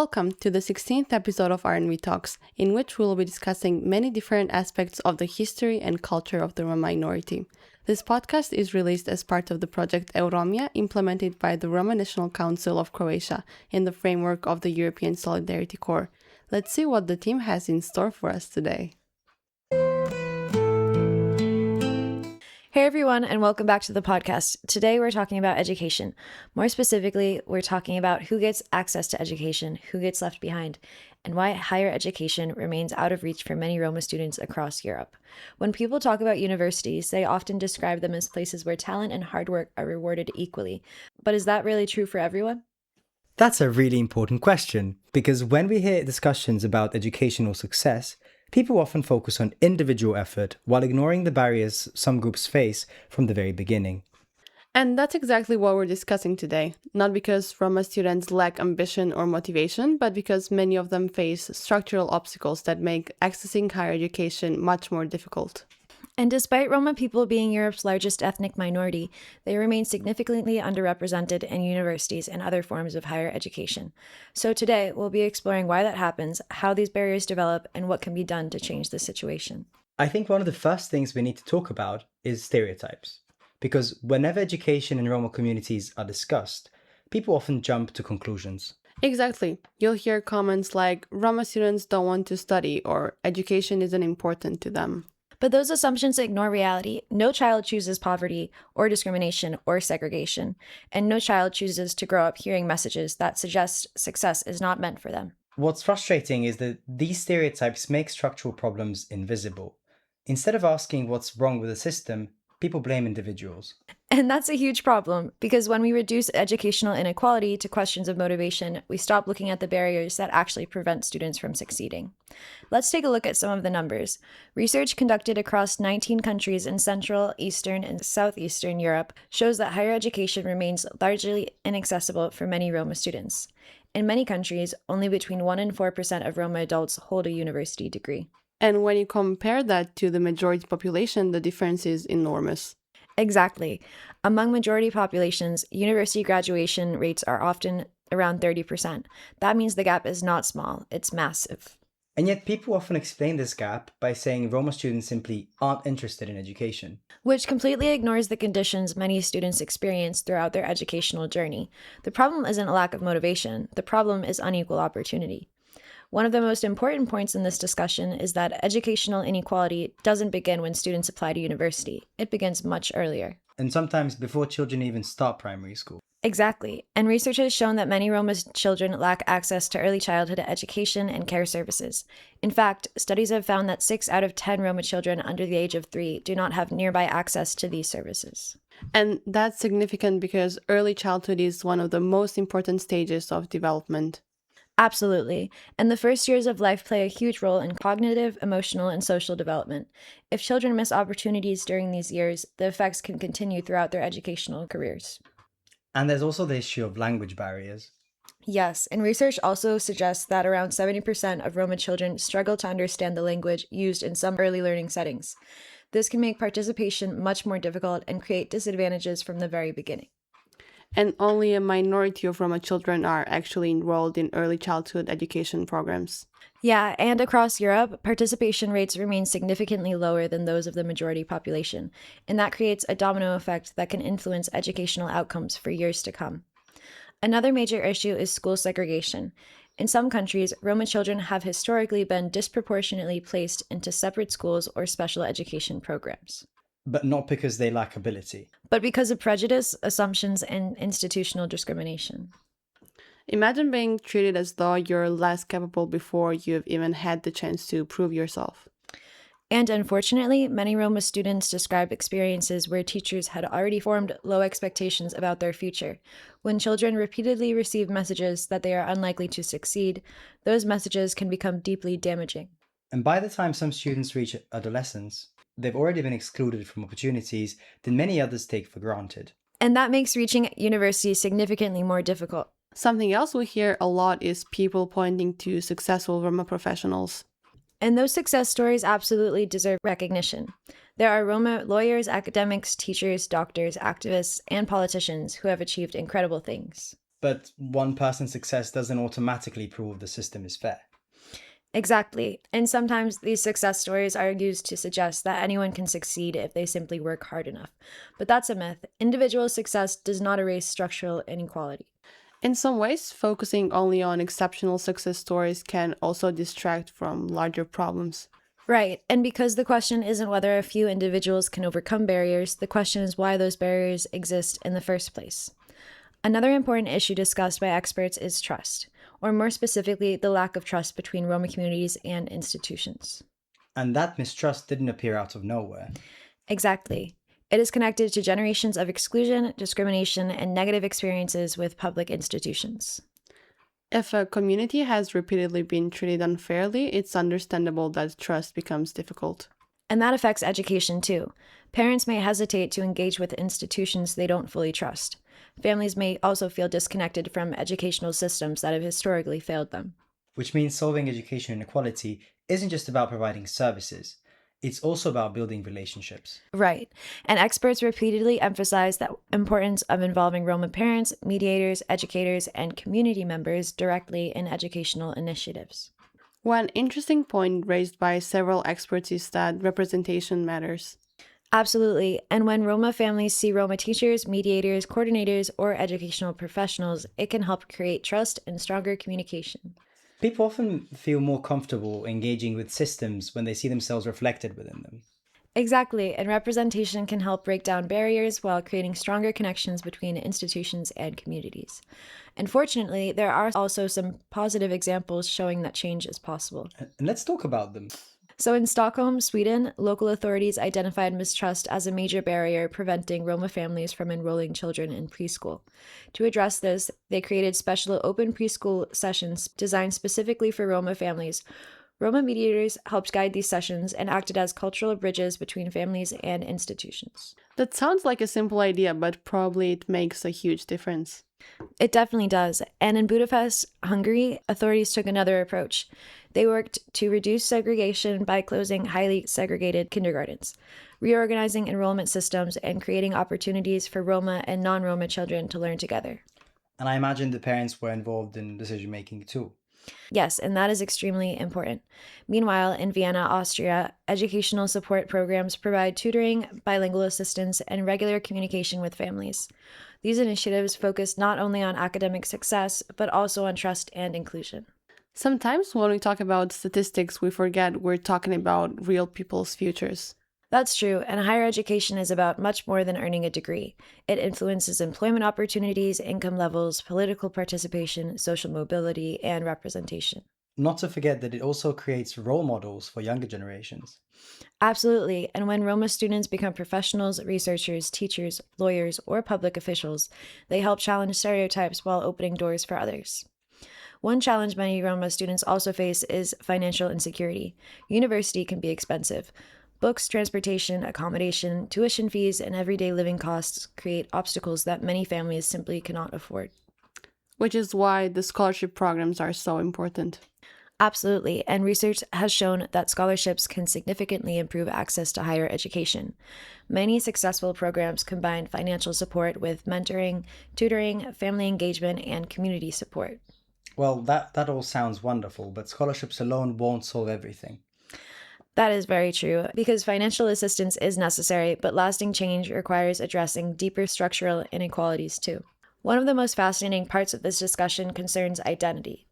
Welcome to the 16th episode of RNV Talks, in which we will be discussing many different aspects of the history and culture of the Roma minority. This podcast is released as part of the project EUROMIJA, implemented by the Roma National Council of Croatia in the framework of the European Solidarity Corps. Let's see what the team has in store for us today. Hey everyone, and welcome back to the podcast. Today we're talking about education. More specifically, we're talking about who gets access to education, who gets left behind, and why higher education remains out of reach for many Roma students across Europe. When people talk about universities, they often describe them as places where talent and hard work are rewarded equally. But is that really true for everyone? That's a really important question, because when we hear discussions about educational success, people often focus on individual effort while ignoring the barriers some groups face from the very beginning. And that's exactly what we're discussing today, not because Roma students lack ambition or motivation, but because many of them face structural obstacles that make accessing higher education much more difficult. And despite Roma people being Europe's largest ethnic minority, they remain significantly underrepresented in universities and other forms of higher education. So today, we'll be exploring why that happens, how these barriers develop, and what can be done to change the situation. I think one of the first things we need to talk about is stereotypes. Because whenever education in Roma communities are discussed, people often jump to conclusions. Exactly. You'll hear comments like, Roma students don't want to study, or education isn't important to them. But those assumptions ignore reality. No child chooses poverty or discrimination or segregation, and no child chooses to grow up hearing messages that suggest success is not meant for them. What's frustrating is that these stereotypes make structural problems invisible. Instead of asking what's wrong with the system, people blame individuals. And that's a huge problem, because when we reduce educational inequality to questions of motivation, we stop looking at the barriers that actually prevent students from succeeding. Let's take a look at some of the numbers. Research conducted across 19 countries in Central, Eastern, and Southeastern Europe shows that higher education remains largely inaccessible for many Roma students. In many countries, only between 1 and 4% of Roma adults hold a university degree. And when you compare that to the majority population, the difference is enormous. Exactly. Among majority populations, university graduation rates are often around 30%. That means the gap is not small, it's massive. And yet people often explain this gap by saying Roma students simply aren't interested in education. Which completely ignores the conditions many students experience throughout their educational journey. The problem isn't a lack of motivation, the problem is unequal opportunity. One of the most important points in this discussion is that educational inequality doesn't begin when students apply to university. It begins much earlier. And sometimes before children even start primary school. Exactly. And research has shown that many Roma children lack access to early childhood education and care services. In fact, studies have found that 6 out of 10 Roma children under the age of 3 do not have nearby access to these services. And that's significant because early childhood is one of the most important stages of development. Absolutely. And the first years of life play a huge role in cognitive, emotional, and social development. If children miss opportunities during these years, the effects can continue throughout their educational careers. And there's also the issue of language barriers. Yes, and research also suggests that around 70% of Roma children struggle to understand the language used in some early learning settings. This can make participation much more difficult and create disadvantages from the very beginning. And only a minority of Roma children are actually enrolled in early childhood education programs. Yeah, and across Europe, participation rates remain significantly lower than those of the majority population, and that creates a domino effect that can influence educational outcomes for years to come. Another major issue is school segregation. In some countries, Roma children have historically been disproportionately placed into separate schools or special education programs. But not because they lack ability. But because of prejudice, assumptions, and institutional discrimination. Imagine being treated as though you're less capable before you've even had the chance to prove yourself. And unfortunately, many Roma students describe experiences where teachers had already formed low expectations about their future. When children repeatedly receive messages that they are unlikely to succeed, those messages can become deeply damaging. And by the time some students reach adolescence, they've already been excluded from opportunities that many others take for granted. And that makes reaching university significantly more difficult. Something else we hear a lot is people pointing to successful Roma professionals. And those success stories absolutely deserve recognition. There are Roma lawyers, academics, teachers, doctors, activists, and politicians who have achieved incredible things. But one person's success doesn't automatically prove the system is fair. Exactly. And sometimes these success stories are used to suggest that anyone can succeed if they simply work hard enough. But that's a myth. Individual success does not erase structural inequality. In some ways, focusing only on exceptional success stories can also distract from larger problems. Right. And because the question isn't whether a few individuals can overcome barriers, the question is why those barriers exist in the first place. Another important issue discussed by experts is trust, or more specifically, the lack of trust between Roma communities and institutions. And that mistrust didn't appear out of nowhere. Exactly. It is connected to generations of exclusion, discrimination, and negative experiences with public institutions. If a community has repeatedly been treated unfairly, it's understandable that trust becomes difficult. And that affects education too. Parents may hesitate to engage with institutions they don't fully trust. Families may also feel disconnected from educational systems that have historically failed them. Which means solving education inequality isn't just about providing services, it's also about building relationships. Right. And experts repeatedly emphasize the importance of involving Roma parents, mediators, educators, and community members directly in educational initiatives. One interesting point raised by several experts is that representation matters. Absolutely. And when Roma families see Roma teachers, mediators, coordinators, or educational professionals, it can help create trust and stronger communication. People often feel more comfortable engaging with systems when they see themselves reflected within them. Exactly. And representation can help break down barriers while creating stronger connections between institutions and communities. Unfortunately, there are also some positive examples showing that change is possible. And let's talk about them. So in Stockholm, Sweden, local authorities identified mistrust as a major barrier preventing Roma families from enrolling children in preschool. To address this, they created special open preschool sessions designed specifically for Roma families. Roma mediators helped guide these sessions and acted as cultural bridges between families and institutions. That sounds like a simple idea, but probably it makes a huge difference. It definitely does. And in Budapest, Hungary, authorities took another approach. They worked to reduce segregation by closing highly segregated kindergartens, reorganizing enrollment systems, and creating opportunities for Roma and non-Roma children to learn together. And I imagine the parents were involved in decision making too. Yes, and that is extremely important. Meanwhile, in Vienna, Austria, educational support programs provide tutoring, bilingual assistance, and regular communication with families. These initiatives focus not only on academic success, but also on trust and inclusion. Sometimes when we talk about statistics, we forget we're talking about real people's futures. That's true, and higher education is about much more than earning a degree. It influences employment opportunities, income levels, political participation, social mobility, and representation. Not to forget that it also creates role models for younger generations. Absolutely, and when Roma students become professionals, researchers, teachers, lawyers, or public officials, they help challenge stereotypes while opening doors for others. One challenge many Roma students also face is financial insecurity. University can be expensive. Books, transportation, accommodation, tuition fees, and everyday living costs create obstacles that many families simply cannot afford. Which is why the scholarship programs are so important. Absolutely, and research has shown that scholarships can significantly improve access to higher education. Many successful programs combine financial support with mentoring, tutoring, family engagement, and community support. Well, that all sounds wonderful, but scholarships alone won't solve everything. That is very true, because financial assistance is necessary, but lasting change requires addressing deeper structural inequalities too. One of the most fascinating parts of this discussion concerns identity.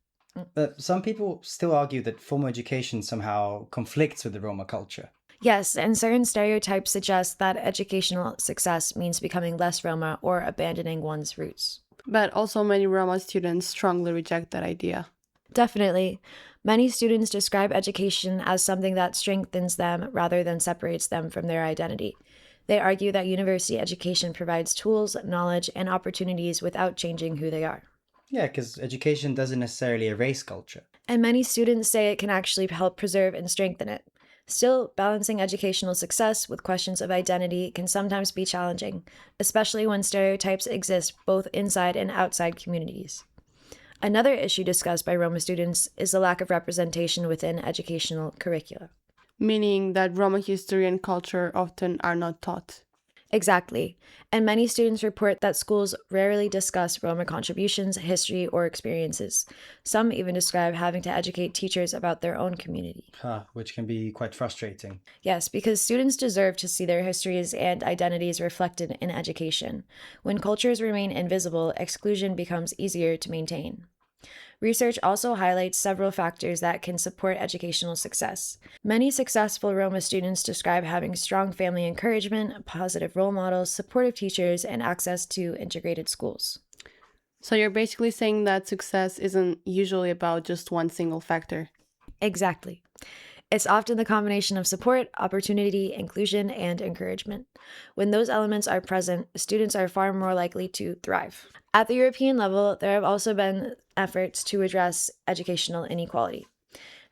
But some people still argue that formal education somehow conflicts with the Roma culture. Yes, and certain stereotypes suggest that educational success means becoming less Roma or abandoning one's roots. But also many Roma students strongly reject that idea. Definitely. Many students describe education as something that strengthens them rather than separates them from their identity. They argue that university education provides tools, knowledge, and opportunities without changing who they are. Yeah, because education doesn't necessarily erase culture. And many students say it can actually help preserve and strengthen it. Still, balancing educational success with questions of identity can sometimes be challenging, especially when stereotypes exist both inside and outside communities. Another issue discussed by Roma students is the lack of representation within educational curricula. Meaning that Roma history and culture often are not taught. Exactly. And many students report that schools rarely discuss Roma contributions, history, or experiences. Some even describe having to educate teachers about their own community. Which can be quite frustrating. Yes, because students deserve to see their histories and identities reflected in education. When cultures remain invisible, exclusion becomes easier to maintain. Research also highlights several factors that can support educational success. Many successful Roma students describe having strong family encouragement, positive role models, supportive teachers, and access to integrated schools. So you're basically saying that success isn't usually about just one single factor. Exactly. It's often the combination of support, opportunity, inclusion, and encouragement. When those elements are present, students are far more likely to thrive. At the European level, there have also been efforts to address educational inequality.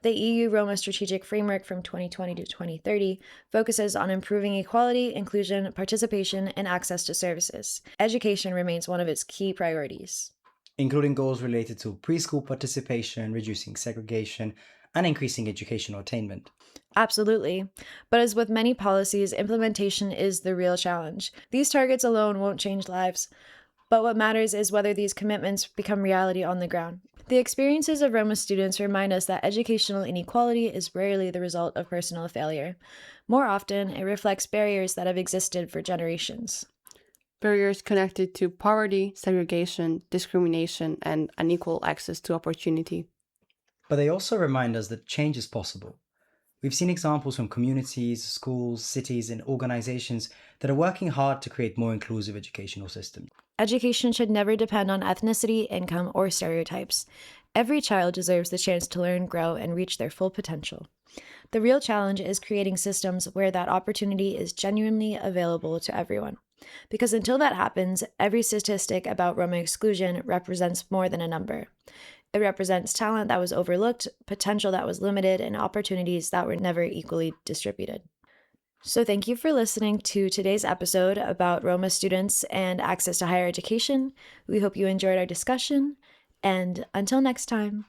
The EU Roma Strategic Framework from 2020 to 2030 focuses on improving equality, inclusion, participation, and access to services. Education remains one of its key priorities, including goals related to preschool participation, reducing segregation, and increasing educational attainment. Absolutely. But as with many policies, implementation is the real challenge. These targets alone won't change lives, but what matters is whether these commitments become reality on the ground. The experiences of Roma students remind us that educational inequality is rarely the result of personal failure. More often, it reflects barriers that have existed for generations. Barriers connected to poverty, segregation, discrimination, and unequal access to opportunity. But they also remind us that change is possible. We've seen examples from communities, schools, cities, and organizations that are working hard to create more inclusive educational systems. Education should never depend on ethnicity, income, or stereotypes. Every child deserves the chance to learn, grow, and reach their full potential. The real challenge is creating systems where that opportunity is genuinely available to everyone. Because until that happens, every statistic about Roma exclusion represents more than a number. It represents talent that was overlooked, potential that was limited, and opportunities that were never equally distributed. So thank you for listening to today's episode about Roma students and access to higher education. We hope you enjoyed our discussion, and until next time.